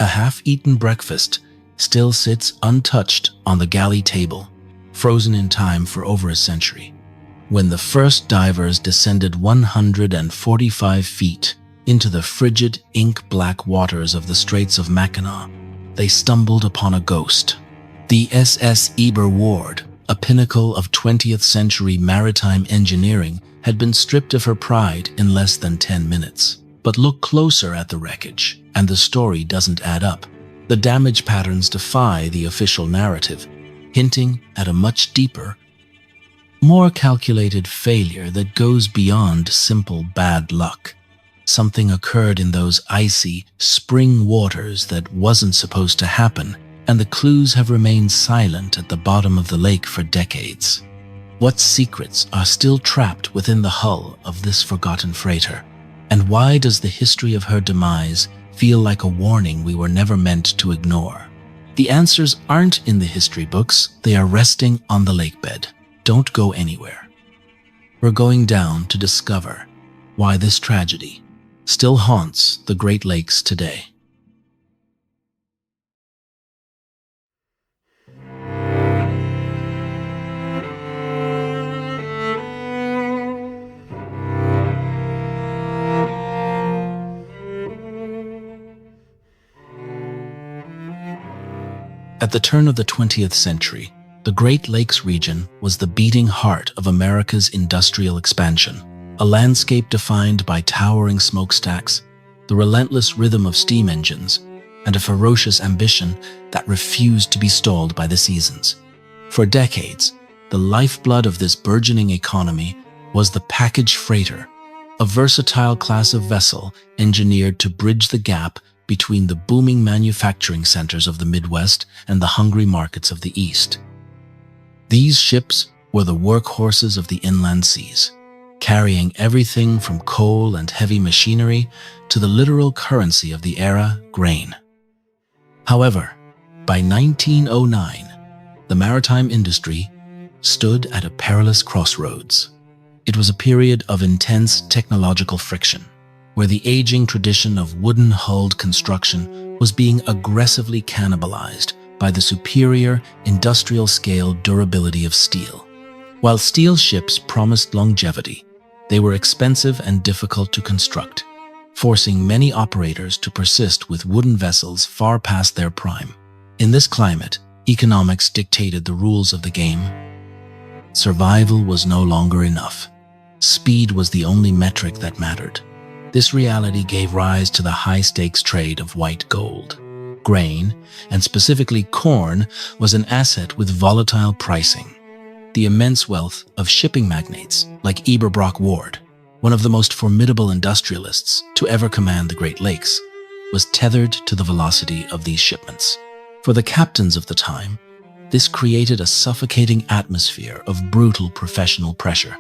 A half-eaten breakfast still sits untouched on the galley table, frozen in time for over a century. When the first divers descended 145 feet into the frigid, ink-black waters of the Straits of Mackinac, they stumbled upon a ghost. The SS Eber Ward, a pinnacle of 20th century maritime engineering, had been stripped of her pride in less than 10 minutes. But look closer at the wreckage, and the story doesn't add up. The damage patterns defy the official narrative, hinting at a much deeper, more calculated failure that goes beyond simple bad luck. Something occurred in those icy, spring waters that wasn't supposed to happen, and the clues have remained silent at the bottom of the lake for decades. What secrets are still trapped within the hull of this forgotten freighter? And why does the history of her demise feel like a warning we were never meant to ignore? The answers aren't in the history books, they are resting on the lakebed. Don't go anywhere. We're going down to discover why this tragedy still haunts the Great Lakes today. At the turn of the 20th century, the Great Lakes region was the beating heart of America's industrial expansion, a landscape defined by towering smokestacks, the relentless rhythm of steam engines, and a ferocious ambition that refused to be stalled by the seasons. For decades, the lifeblood of this burgeoning economy was the package freighter, a versatile class of vessel engineered to bridge the gap between the booming manufacturing centers of the Midwest and the hungry markets of the East. These ships were the workhorses of the inland seas, carrying everything from coal and heavy machinery to the literal currency of the era, grain. However, by 1909, the maritime industry stood at a perilous crossroads. It was a period of intense technological friction, where the aging tradition of wooden-hulled construction was being aggressively cannibalized by the superior industrial-scale durability of steel. While steel ships promised longevity, they were expensive and difficult to construct, forcing many operators to persist with wooden vessels far past their prime. In this climate, economics dictated the rules of the game. Survival was no longer enough. Speed was the only metric that mattered. This reality gave rise to the high-stakes trade of white gold. Grain, and specifically corn, was an asset with volatile pricing. The immense wealth of shipping magnates like Eber Ward, one of the most formidable industrialists to ever command the Great Lakes, was tethered to the velocity of these shipments. For the captains of the time, this created a suffocating atmosphere of brutal professional pressure.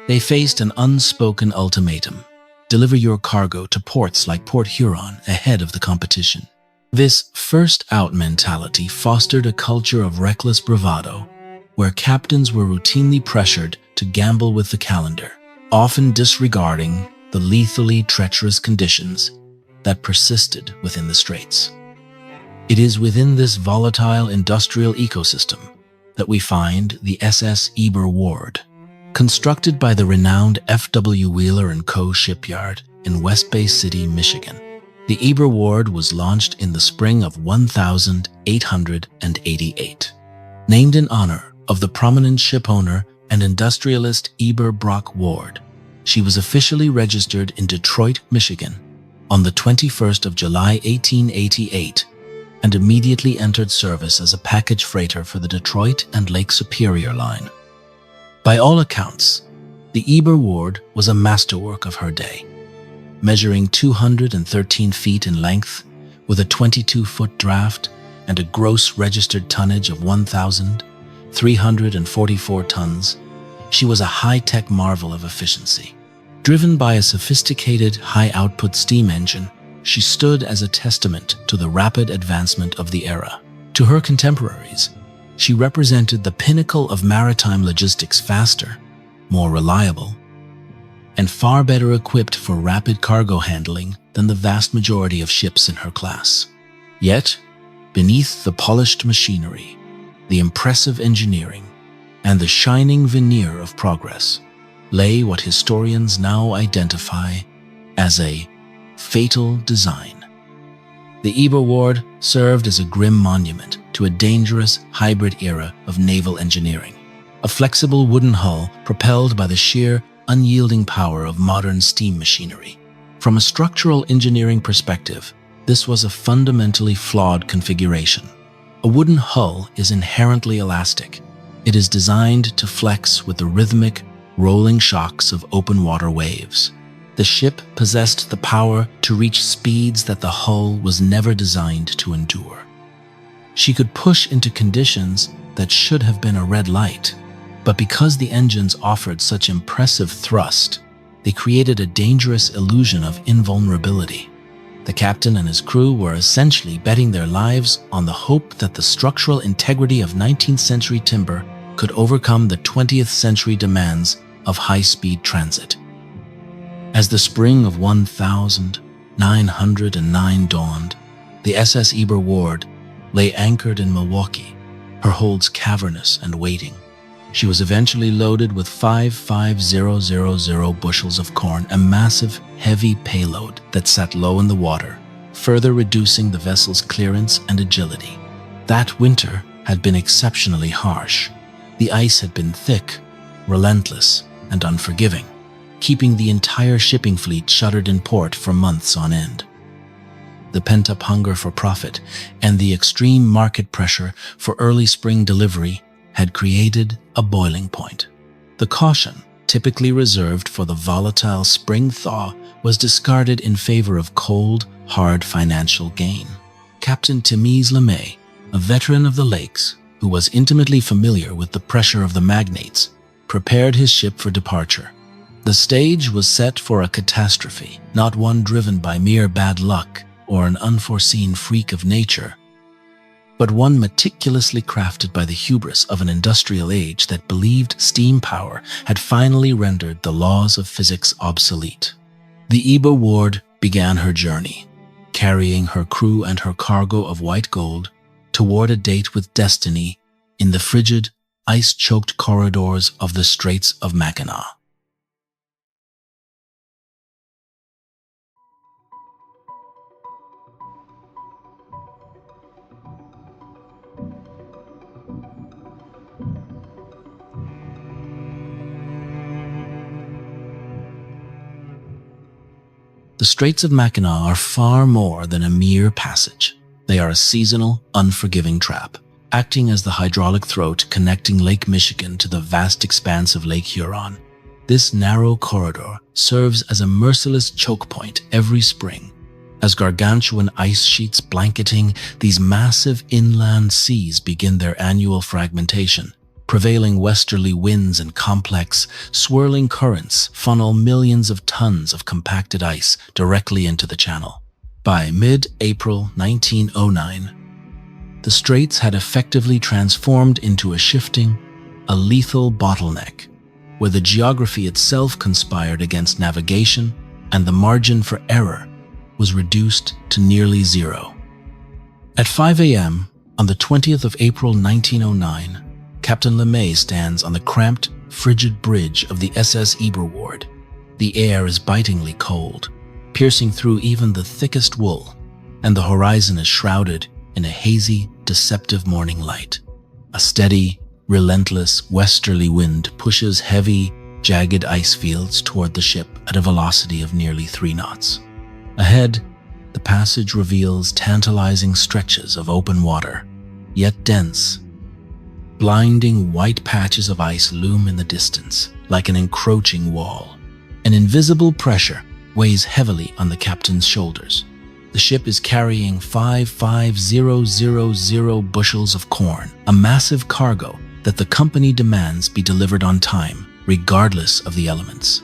They faced an unspoken ultimatum: deliver your cargo to ports like Port Huron ahead of the competition. This first-out mentality fostered a culture of reckless bravado, where captains were routinely pressured to gamble with the calendar, often disregarding the lethally treacherous conditions that persisted within the straits. It is within this volatile industrial ecosystem that we find the SS Eber Ward. Constructed by the renowned F.W. Wheeler & Co. shipyard in West Bay City, Michigan, the Eber Ward was launched in the spring of 1888. Named in honor of the prominent shipowner and industrialist Eber Ward, she was officially registered in Detroit, Michigan on the 21st of July, 1888, and immediately entered service as a package freighter for the Detroit and Lake Superior line. By all accounts, the Eber Ward was a masterwork of her day, measuring 213 feet in length with a 22-foot draft and a gross registered tonnage of 1,344 tons. She was a high-tech marvel of efficiency. Driven by a sophisticated high-output steam engine, she stood as a testament to the rapid advancement of the era. To her contemporaries, she represented the pinnacle of maritime logistics: faster, more reliable, and far better equipped for rapid cargo handling than the vast majority of ships in her class. Yet, beneath the polished machinery, the impressive engineering, and the shining veneer of progress lay what historians now identify as a fatal design. The Eber Ward served as a grim monument to a dangerous hybrid era of naval engineering, a flexible wooden hull propelled by the sheer, unyielding power of modern steam machinery. From a structural engineering perspective, this was a fundamentally flawed configuration. A wooden hull is inherently elastic. It is designed to flex with the rhythmic, rolling shocks of open water waves. The ship possessed the power to reach speeds that the hull was never designed to endure. She could push into conditions that should have been a red light, but because the engines offered such impressive thrust, they created a dangerous illusion of invulnerability. The captain and his crew were essentially betting their lives on the hope that the structural integrity of 19th century timber could overcome the 20th century demands of high-speed transit. As the spring of 1909 dawned, the SS Eber Ward lay anchored in Milwaukee, her holds cavernous and waiting. She was eventually loaded with 5,500 bushels of corn, a massive, heavy payload that sat low in the water, further reducing the vessel's clearance and agility. That winter had been exceptionally harsh. The ice had been thick, relentless, and unforgiving, keeping the entire shipping fleet shuttered in port for months on end. The pent-up hunger for profit and the extreme market pressure for early spring delivery had created a boiling point. The caution, typically reserved for the volatile spring thaw, was discarded in favor of cold, hard financial gain. Captain Therese LeMay, a veteran of the lakes who was intimately familiar with the pressure of the magnates, prepared his ship for departure. The stage was set for a catastrophe, not one driven by mere bad luck or an unforeseen freak of nature, but one meticulously crafted by the hubris of an industrial age that believed steam power had finally rendered the laws of physics obsolete. The Eber Ward began her journey, carrying her crew and her cargo of white gold toward a date with destiny in the frigid, ice-choked corridors of the Straits of Mackinac. The Straits of Mackinac are far more than a mere passage. They are a seasonal, unforgiving trap, acting as the hydraulic throat connecting Lake Michigan to the vast expanse of Lake Huron. This narrow corridor serves as a merciless choke point every spring, as gargantuan ice sheets blanketing these massive inland seas begin their annual fragmentation. Prevailing westerly winds and complex, swirling currents funnel millions of tons of compacted ice directly into the channel. By mid-April 1909, the Straits had effectively transformed into a shifting, a lethal bottleneck, where the geography itself conspired against navigation and the margin for error was reduced to nearly zero. At 5 a.m. on the 20th of April 1909, Captain LeMay stands on the cramped, frigid bridge of the SS Eber Ward. The air is bitingly cold, piercing through even the thickest wool, and the horizon is shrouded in a hazy, deceptive morning light. A steady, relentless westerly wind pushes heavy, jagged ice fields toward the ship at a velocity of nearly 3 knots. Ahead, the passage reveals tantalizing stretches of open water, yet dense. Blinding white patches of ice loom in the distance, like an encroaching wall. An invisible pressure weighs heavily on the captain's shoulders. The ship is carrying 5,500 bushels of corn, a massive cargo that the company demands be delivered on time, regardless of the elements.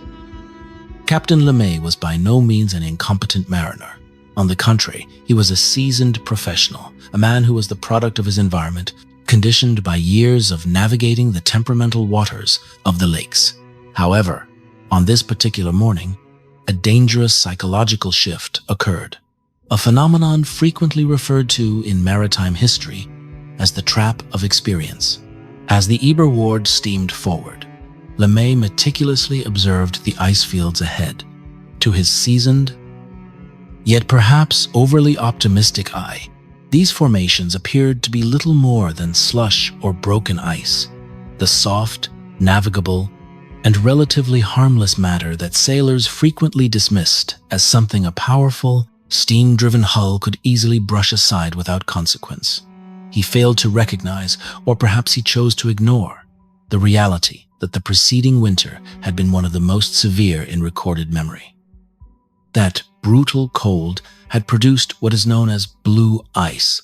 Captain LeMay was by no means an incompetent mariner. On the contrary, he was a seasoned professional, a man who was the product of his environment, conditioned by years of navigating the temperamental waters of the lakes. However, On this particular morning, a dangerous psychological shift occurred, a phenomenon frequently referred to in maritime history as the trap of experience. As the Eber Ward steamed forward, LeMay meticulously observed the ice fields ahead. To his seasoned, yet perhaps overly optimistic eye, these formations appeared to be little more than slush or broken ice, the soft, navigable, and relatively harmless matter that sailors frequently dismissed as something a powerful, steam-driven hull could easily brush aside without consequence. He failed to recognize, or perhaps he chose to ignore, the reality that the preceding winter had been one of the most severe in recorded memory. That brutal cold had produced what is known as blue ice,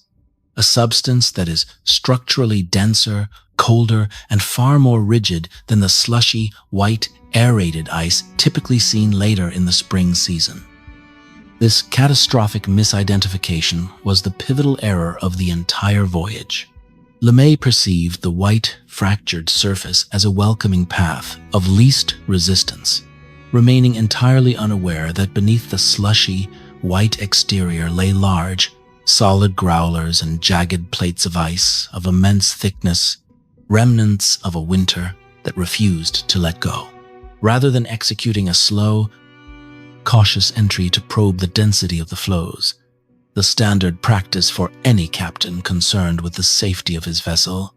a substance that is structurally denser, colder, and far more rigid than the slushy, white, aerated ice typically seen later in the spring season. This catastrophic misidentification was the pivotal error of the entire voyage. LeMay perceived the white, fractured surface as a welcoming path of least resistance, remaining entirely unaware that beneath the slushy, white exterior lay large, solid growlers and jagged plates of ice of immense thickness, remnants of a winter that refused to let go. Rather than executing a slow, cautious entry to probe the density of the flows, the standard practice for any captain concerned with the safety of his vessel,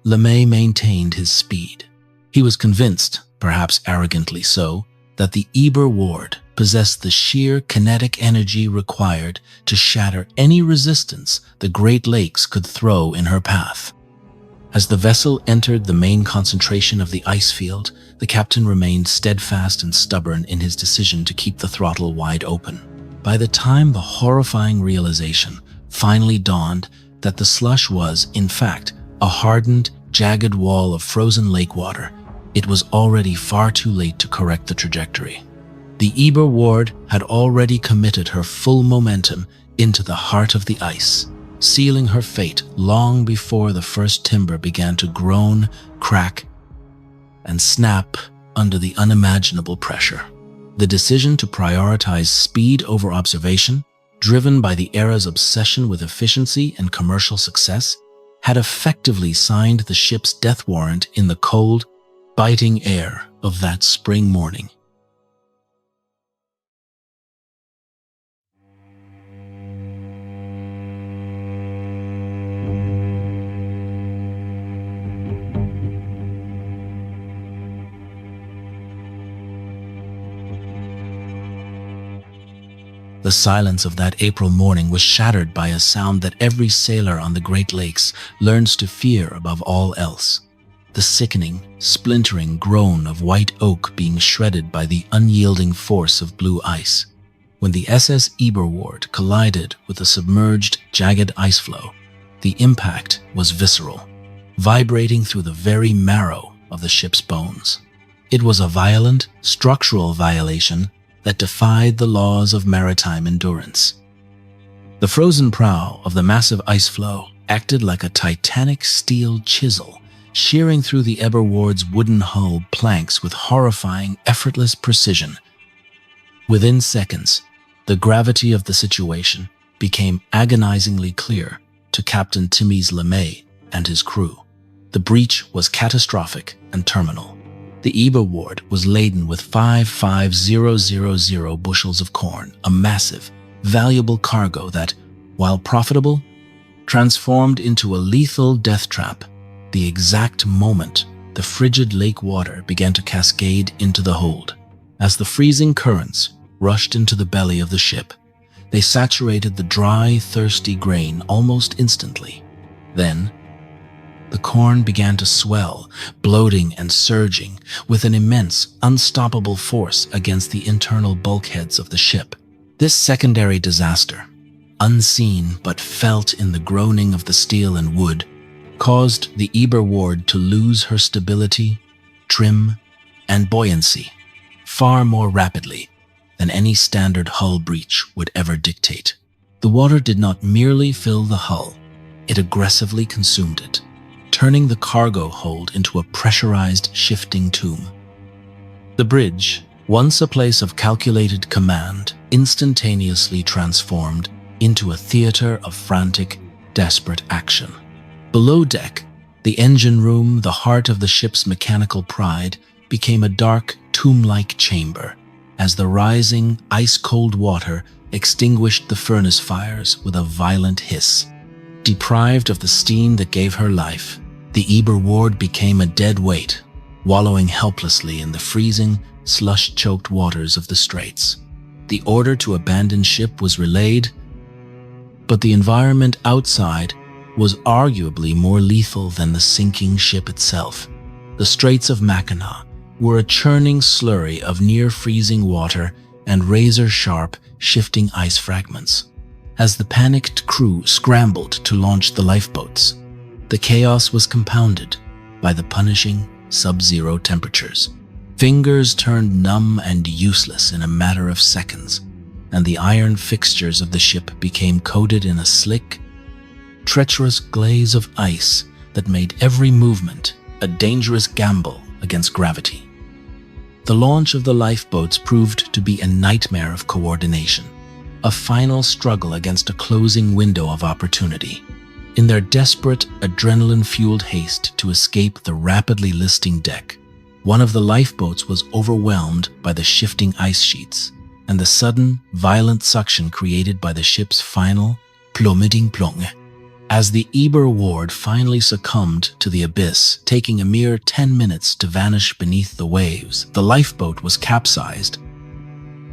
LeMay maintained his speed. He was convinced, perhaps arrogantly so, that the Eber Ward possessed the sheer kinetic energy required to shatter any resistance the Great Lakes could throw in her path. As the vessel entered the main concentration of the ice field, the captain remained steadfast and stubborn in his decision to keep the throttle wide open. By the time the horrifying realization finally dawned that the slush was, in fact, a hardened, jagged wall of frozen lake water, it was already far too late to correct the trajectory. The Eber Ward had already committed her full momentum into the heart of the ice, sealing her fate long before the first timber began to groan, crack, and snap under the unimaginable pressure. The decision to prioritize speed over observation, driven by the era's obsession with efficiency and commercial success, had effectively signed the ship's death warrant in the cold, biting air of that spring morning. The silence of that April morning was shattered by a sound that every sailor on the Great Lakes learns to fear above all else: the sickening, splintering groan of white oak being shredded by the unyielding force of blue ice. When the SS Eber Ward collided with a submerged, jagged ice floe, the impact was visceral, vibrating through the very marrow of the ship's bones. It was a violent, structural violation that defied the laws of maritime endurance. The frozen prow of the massive ice floe acted like a titanic steel chisel, shearing through the Eber Ward's wooden hull planks with horrifying, effortless precision. Within seconds, the gravity of the situation became agonizingly clear to Captain Timmins LeMay and his crew. The breach was catastrophic and terminal. The Eber Ward was laden with 55,000 bushels of corn, a massive, valuable cargo that, while profitable, transformed into a lethal death trap the exact moment the frigid lake water began to cascade into the hold. As the freezing currents rushed into the belly of the ship, they saturated the dry, thirsty grain almost instantly. Then, the corn began to swell, bloating and surging with an immense, unstoppable force against the internal bulkheads of the ship. This secondary disaster, unseen but felt in the groaning of the steel and wood, caused the Eber Ward to lose her stability, trim, and buoyancy far more rapidly than any standard hull breach would ever dictate. The water did not merely fill the hull, it aggressively consumed it, turning the cargo hold into a pressurized, shifting tomb. The bridge, Once a place of calculated command, instantaneously transformed into a theater of frantic, desperate action. Below deck, the engine room, the heart of the ship's mechanical pride, became a dark, tomb-like chamber as the rising, ice-cold water extinguished the furnace fires with a violent hiss. Deprived of the steam that gave her life, the Eber Ward became a dead weight, wallowing helplessly in the freezing, slush-choked waters of the Straits. The order to abandon ship was relayed, but the environment outside was arguably more lethal than the sinking ship itself. The Straits of Mackinac were a churning slurry of near-freezing water and razor-sharp, shifting ice fragments. As the panicked crew scrambled to launch the lifeboats, the chaos was compounded by the punishing sub-zero temperatures. Fingers turned numb and useless in a matter of seconds, and the iron fixtures of the ship became coated in a slick, treacherous glaze of ice that made every movement a dangerous gamble against gravity. The launch of the lifeboats proved to be a nightmare of coordination, a final struggle against a closing window of opportunity. In their desperate, adrenaline-fueled haste to escape the rapidly listing deck, one of the lifeboats was overwhelmed by the shifting ice sheets and the sudden, violent suction created by the ship's final plummeting plonge. As the Eber Ward finally succumbed to the abyss, taking a mere 10 minutes to vanish beneath the waves, the lifeboat was capsized,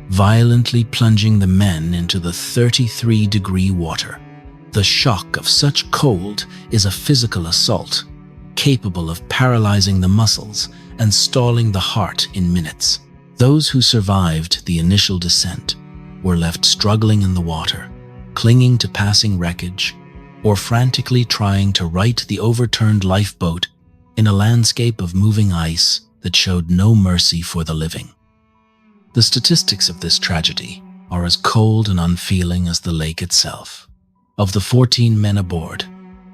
violently plunging the men into the 33-degree water. The shock of such cold is a physical assault, capable of paralyzing the muscles and stalling the heart in minutes. Those who survived the initial descent were left struggling in the water, clinging to passing wreckage, or frantically trying to right the overturned lifeboat in a landscape of moving ice that showed no mercy for the living. The statistics of this tragedy are as cold and unfeeling as the lake itself. Of the 14 men aboard,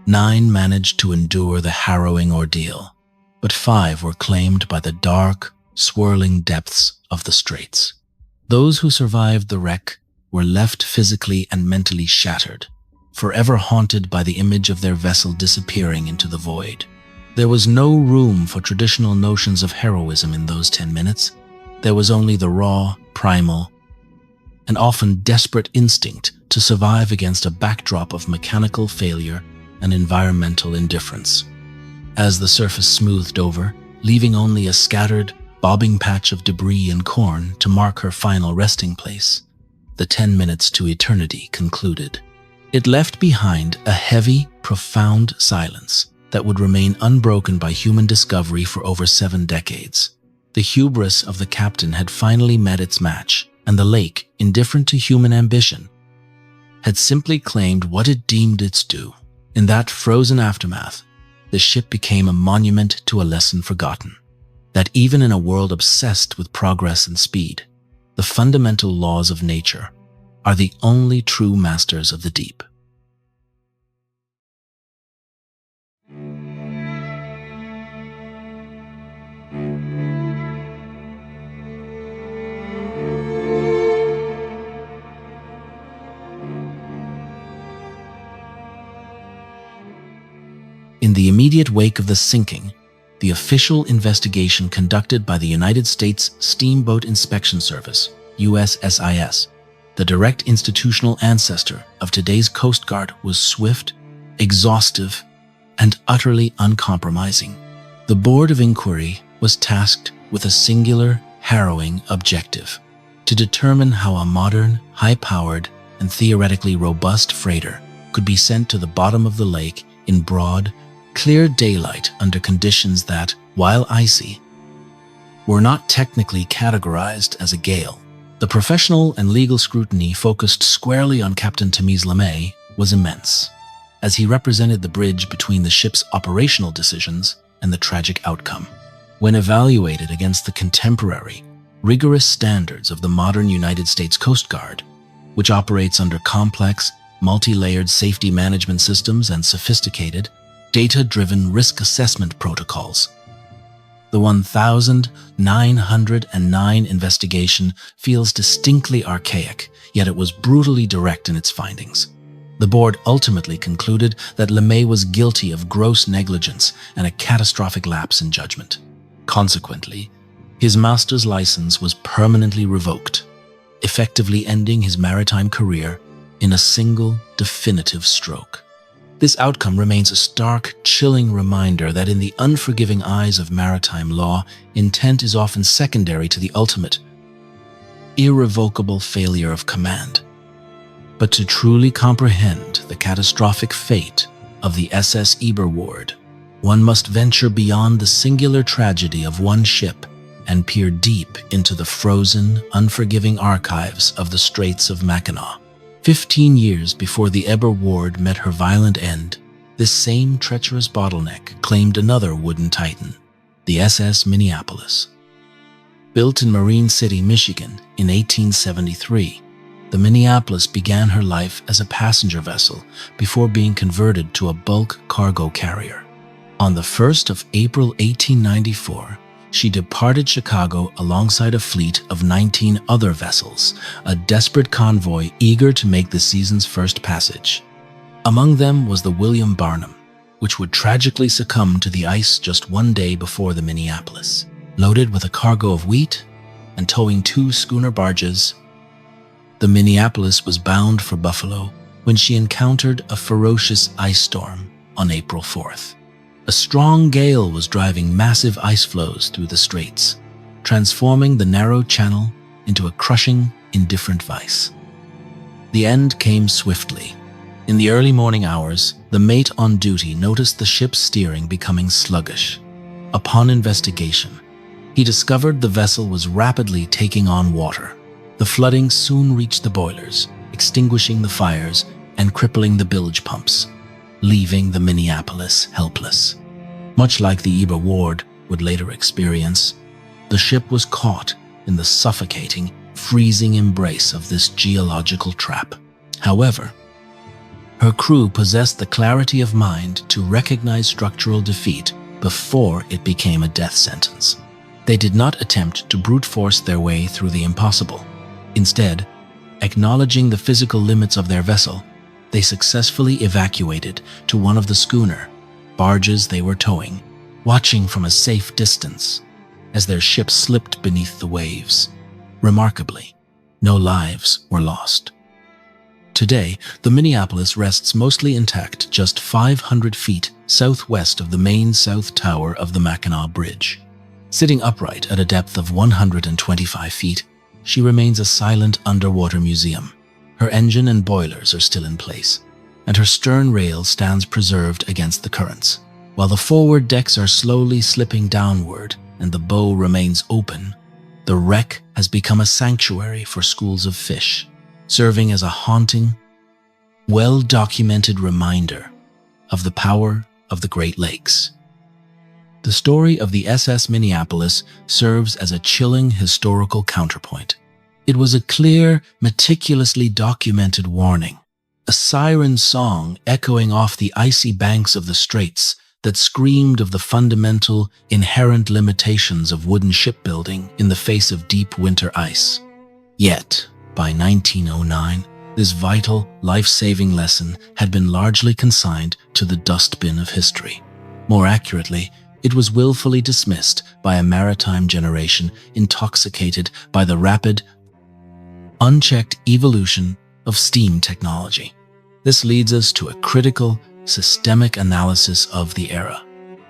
9 managed to endure the harrowing ordeal, but 5 were claimed by the dark, swirling depths of the Straits. Those who survived the wreck were left physically and mentally shattered, forever haunted by the image of their vessel disappearing into the void. There was no room for traditional notions of heroism in those 10 minutes. There was only the raw, primal, and often desperate instinct to survive against a backdrop of mechanical failure and environmental indifference. As the surface smoothed over, leaving only a scattered, bobbing patch of debris and corn to mark her final resting place, the 10 minutes to eternity concluded. It left behind a heavy, profound silence that would remain unbroken by human discovery for over 7 decades. The hubris of the captain had finally met its match, and the lake, indifferent to human ambition, had simply claimed what it deemed its due. In that frozen aftermath, the ship became a monument to a lesson forgotten, that even in a world obsessed with progress and speed, the fundamental laws of nature are the only true masters of the deep. In the immediate wake of the sinking, the official investigation conducted by the United States Steamboat Inspection Service, USSIS, the direct institutional ancestor of today's Coast Guard, was swift, exhaustive, and utterly uncompromising. The Board of Inquiry was tasked with a singular, harrowing objective: to determine how a modern, high-powered, and theoretically robust freighter could be sent to the bottom of the lake in broad, clear daylight under conditions that, while icy, were not technically categorized as a gale. The professional and legal scrutiny focused squarely on Captain Tamiz Lamay was immense, as he represented the bridge between the ship's operational decisions and the tragic outcome. When evaluated against the contemporary, rigorous standards of the modern United States Coast Guard, which operates under complex, multi-layered safety management systems and sophisticated, data-driven risk assessment protocols, The 1909 investigation feels distinctly archaic, yet it was brutally direct in its findings. The board ultimately concluded that LeMay was guilty of gross negligence and a catastrophic lapse in judgment. Consequently, his master's license was permanently revoked, effectively ending his maritime career in a single, definitive stroke. This outcome remains a stark, chilling reminder that in the unforgiving eyes of maritime law, intent is often secondary to the ultimate, irrevocable failure of command. But to truly comprehend the catastrophic fate of the SS Eber Ward, one must venture beyond the singular tragedy of one ship and peer deep into the frozen, unforgiving archives of the Straits of Mackinac. 15 years before the Eber Ward met her violent end, this same treacherous bottleneck claimed another wooden titan, the SS Minneapolis. Built in Marine City, Michigan in 1873, the Minneapolis began her life as a passenger vessel before being converted to a bulk cargo carrier. On the 1st of April 1894, she departed Chicago alongside a fleet of 19 other vessels, a desperate convoy eager to make the season's first passage. Among them was the William Barnum, which would tragically succumb to the ice just one day before the Minneapolis. Loaded with a cargo of wheat and towing 2 schooner barges, the Minneapolis was bound for Buffalo when she encountered a ferocious ice storm on April 4th. A strong gale was driving massive ice floes through the straits, transforming the narrow channel into a crushing, indifferent vice. The end came swiftly. In the early morning hours, the mate on duty noticed the ship's steering becoming sluggish. Upon investigation, he discovered the vessel was rapidly taking on water. The flooding soon reached the boilers, extinguishing the fires and crippling the bilge pumps, leaving the Minneapolis helpless. Much like the Eber Ward would later experience, the ship was caught in the suffocating, freezing embrace of this geological trap. However, her crew possessed the clarity of mind to recognize structural defeat before it became a death sentence. They did not attempt to brute force their way through the impossible. Instead, acknowledging the physical limits of their vessel, they successfully evacuated to one of the barges they were towing, watching from a safe distance as their ship slipped beneath the waves. Remarkably, no lives were lost. Today, the Minneapolis rests mostly intact just 500 feet southwest of the main south tower of the Mackinac Bridge. Sitting upright at a depth of 125 feet, she remains a silent underwater museum. Her engine and boilers are still in place, and her stern rail stands preserved against the currents. While the forward decks are slowly slipping downward and the bow remains open, the wreck has become a sanctuary for schools of fish, serving as a haunting, well-documented reminder of the power of the Great Lakes. The story of the SS Minneapolis serves as a chilling historical counterpoint. It was a clear, meticulously documented warning, a siren song echoing off the icy banks of the straits that screamed of the fundamental, inherent limitations of wooden shipbuilding in the face of deep winter ice. Yet, by 1909, this vital, life-saving lesson had been largely consigned to the dustbin of history. More accurately, it was willfully dismissed by a maritime generation intoxicated by the rapid, unchecked evolution of steam technology. This leads us to a critical, systemic analysis of the era.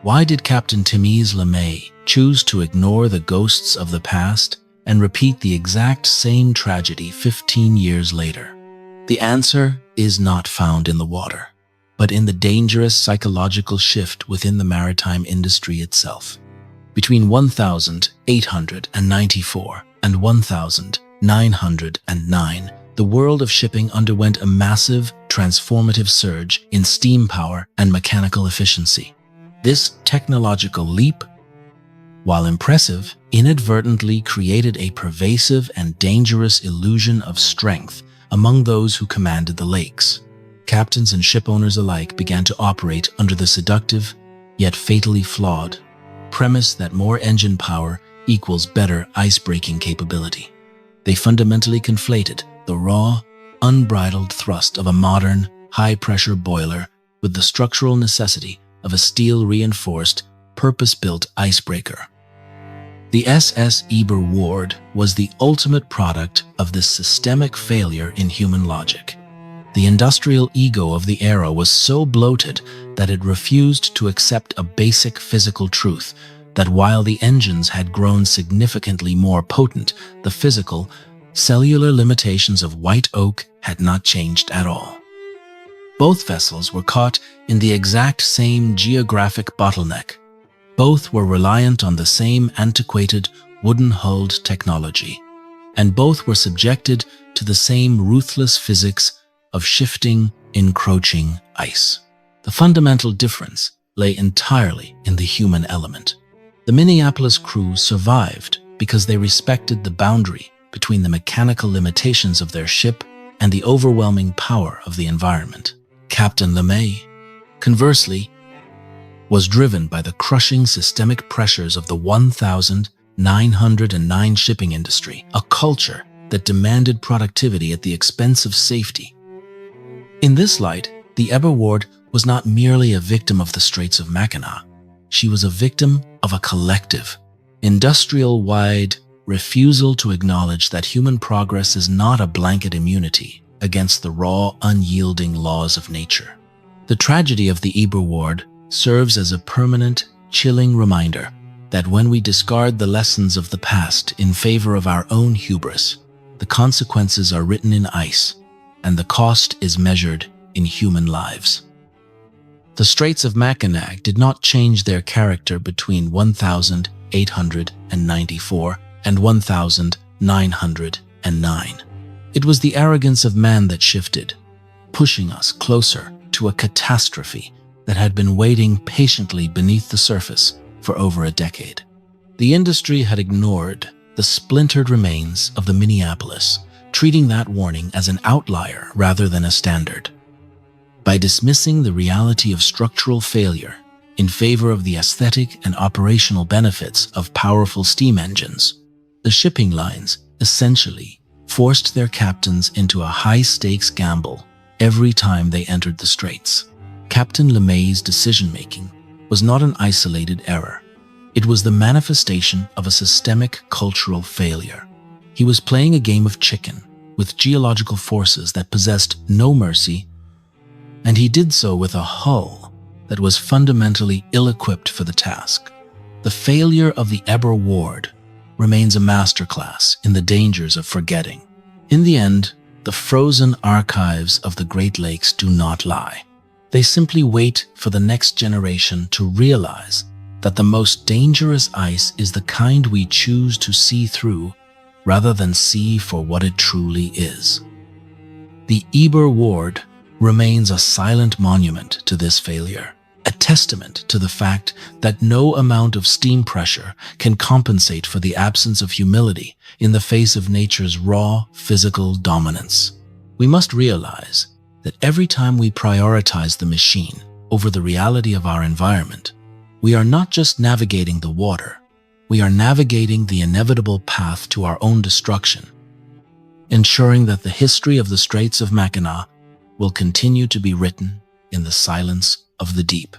Why did Captain Therese LeMay choose to ignore the ghosts of the past and repeat the exact same tragedy 15 years later? The answer is not found in the water, but in the dangerous psychological shift within the maritime industry itself. Between 1894 and 1909, the world of shipping underwent a massive, transformative surge in steam power and mechanical efficiency. This technological leap, while impressive, inadvertently created a pervasive and dangerous illusion of strength among those who commanded the lakes. Captains and shipowners alike began to operate under the seductive, yet fatally flawed, premise that more engine power equals better ice-breaking capability. They fundamentally conflated the raw, unbridled thrust of a modern, high-pressure boiler with the structural necessity of a steel-reinforced, purpose-built icebreaker. The SS Eber Ward was the ultimate product of this systemic failure in human logic. The industrial ego of the era was so bloated that it refused to accept a basic physical truth that while the engines had grown significantly more potent, the physical, cellular limitations of white oak had not changed at all. Both vessels were caught in the exact same geographic bottleneck. Both were reliant on the same antiquated, wooden-hulled technology, and both were subjected to the same ruthless physics of shifting, encroaching ice. The fundamental difference lay entirely in the human element. The Minneapolis crew survived because they respected the boundary between the mechanical limitations of their ship and the overwhelming power of the environment. Captain LeMay, conversely, was driven by the crushing systemic pressures of the 1909 shipping industry, a culture that demanded productivity at the expense of safety. In this light, the Eber Ward was not merely a victim of the Straits of Mackinac. She was a victim of a collective, industrial-wide refusal to acknowledge that human progress is not a blanket immunity against the raw, unyielding laws of nature. The tragedy of the Eber Ward serves as a permanent, chilling reminder that when we discard the lessons of the past in favor of our own hubris, the consequences are written in ice, and the cost is measured in human lives. The Straits of Mackinac did not change their character between 1894 and 1909. It was the arrogance of man that shifted, pushing us closer to a catastrophe that had been waiting patiently beneath the surface for over a decade. The industry had ignored the splintered remains of the Minneapolis, treating that warning as an outlier rather than a standard. By dismissing the reality of structural failure in favor of the aesthetic and operational benefits of powerful steam engines, the shipping lines essentially forced their captains into a high-stakes gamble every time they entered the Straits. Captain LeMay's decision-making was not an isolated error. It was the manifestation of a systemic cultural failure. He was playing a game of chicken with geological forces that possessed no mercy, and he did so with a hull that was fundamentally ill-equipped for the task. The failure of the Eber Ward remains a masterclass in the dangers of forgetting. In the end, the frozen archives of the Great Lakes do not lie. They simply wait for the next generation to realize that the most dangerous ice is the kind we choose to see through rather than see for what it truly is. The Eber Ward remains a silent monument to this failure, a testament to the fact that no amount of steam pressure can compensate for the absence of humility in the face of nature's raw physical dominance. We must realize that every time we prioritize the machine over the reality of our environment, we are not just navigating the water, we are navigating the inevitable path to our own destruction, ensuring that the history of the Straits of Mackinac will continue to be written in the silence of the deep.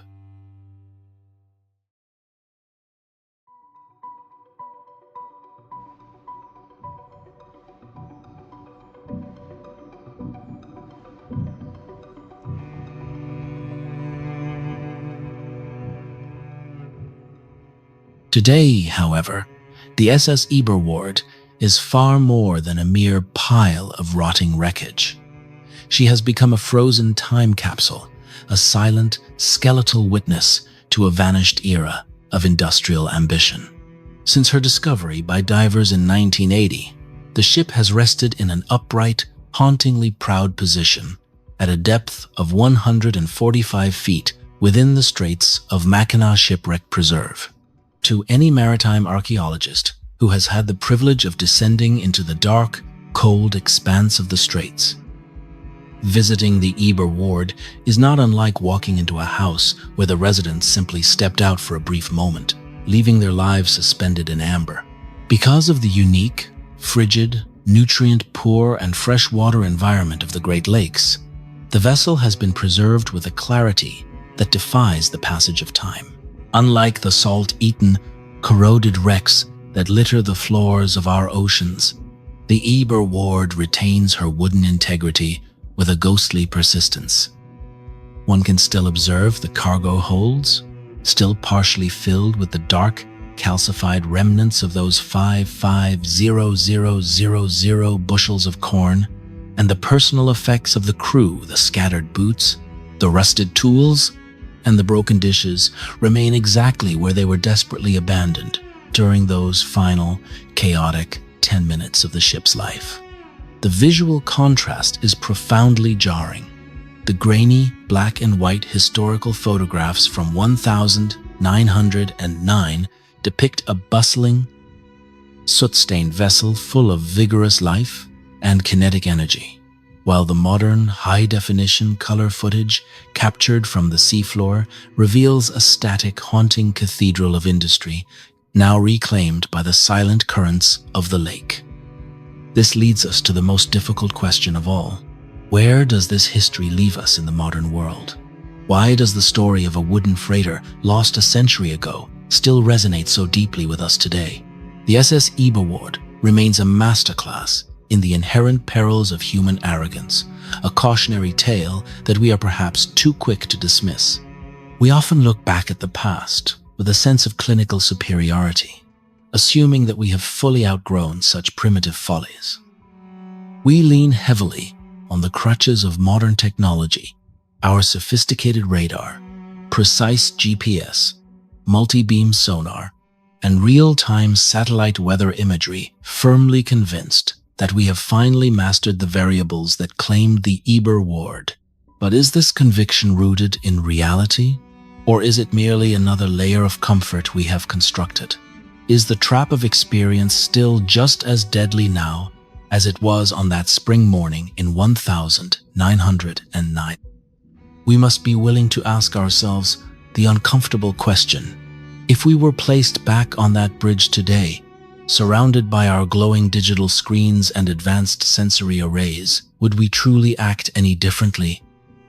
Today, however, the SS Eber Ward is far more than a mere pile of rotting wreckage. She has become a frozen time capsule, a silent, skeletal witness to a vanished era of industrial ambition. Since her discovery by divers in 1980, the ship has rested in an upright, hauntingly proud position at a depth of 145 feet within the Straits of Mackinac Shipwreck Preserve. To any maritime archaeologist who has had the privilege of descending into the dark, cold expanse of the Straits, visiting the Eber Ward is not unlike walking into a house where the residents simply stepped out for a brief moment. leaving their lives suspended in amber. Because of the unique, frigid, nutrient-poor and freshwater environment of the Great Lakes, the vessel has been preserved with a clarity that defies the passage of time. Unlike the salt-eaten, corroded wrecks that litter the floors of our oceans, the Eber Ward retains her wooden integrity with a ghostly persistence. One can still observe the cargo holds, still partially filled with the dark, calcified remnants of those 55,000 bushels of corn, and the personal effects of the crew, the scattered boots, the rusted tools, and the broken dishes remain exactly where they were desperately abandoned during those final, chaotic 10 minutes of the ship's life. The visual contrast is profoundly jarring. The grainy, black and white historical photographs from 1909 depict a bustling, soot-stained vessel full of vigorous life and kinetic energy, while the modern, high-definition color footage captured from the seafloor reveals a static, haunting cathedral of industry now reclaimed by the silent currents of the lake. This leads us to the most difficult question of all. Where does this history leave us in the modern world? Why does the story of a wooden freighter lost a century ago still resonate so deeply with us today? The SS Eber Ward remains a masterclass in the inherent perils of human arrogance, a cautionary tale that we are perhaps too quick to dismiss. We often look back at the past with a sense of clinical superiority, assuming that we have fully outgrown such primitive follies. We lean heavily on the crutches of modern technology, our sophisticated radar, precise GPS, multi-beam sonar, and real-time satellite weather imagery, firmly convinced that we have finally mastered the variables that claimed the Eber Ward. But is this conviction rooted in reality? Or is it merely another layer of comfort we have constructed? Is the trap of experience still just as deadly now as it was on that spring morning in 1909? We must be willing to ask ourselves the uncomfortable question. If we were placed back on that bridge today, surrounded by our glowing digital screens and advanced sensory arrays, would we truly act any differently?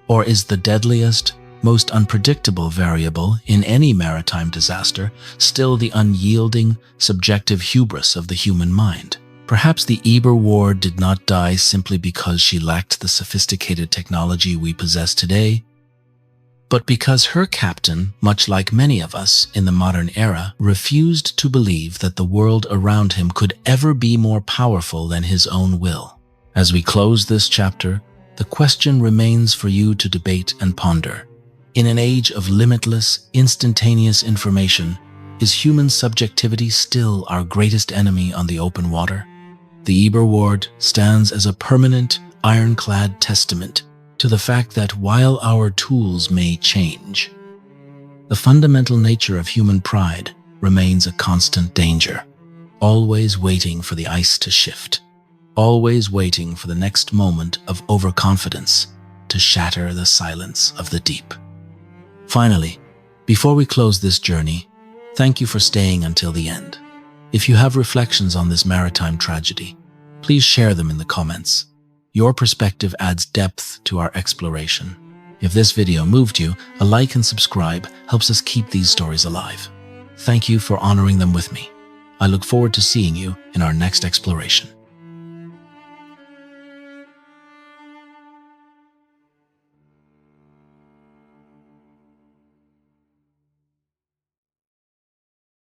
Or is the deadliest, most unpredictable variable in any maritime disaster still the unyielding, subjective hubris of the human mind? Perhaps the Eber Ward did not die simply because she lacked the sophisticated technology we possess today, but because her captain, much like many of us in the modern era, refused to believe that the world around him could ever be more powerful than his own will. As we close this chapter, the question remains for you to debate and ponder. In an age of limitless, instantaneous information, is human subjectivity still our greatest enemy on the open water? The Eber Ward stands as a permanent, ironclad testament to the fact that while our tools may change, the fundamental nature of human pride remains a constant danger, always waiting for the ice to shift, always waiting for the next moment of overconfidence to shatter the silence of the deep. Finally, before we close this journey, thank you for staying until the end. If you have reflections on this maritime tragedy, please share them in the comments. Your perspective adds depth to our exploration. If this video moved you, a like and subscribe helps us keep these stories alive. Thank you for honoring them with me. I look forward to seeing you in our next exploration.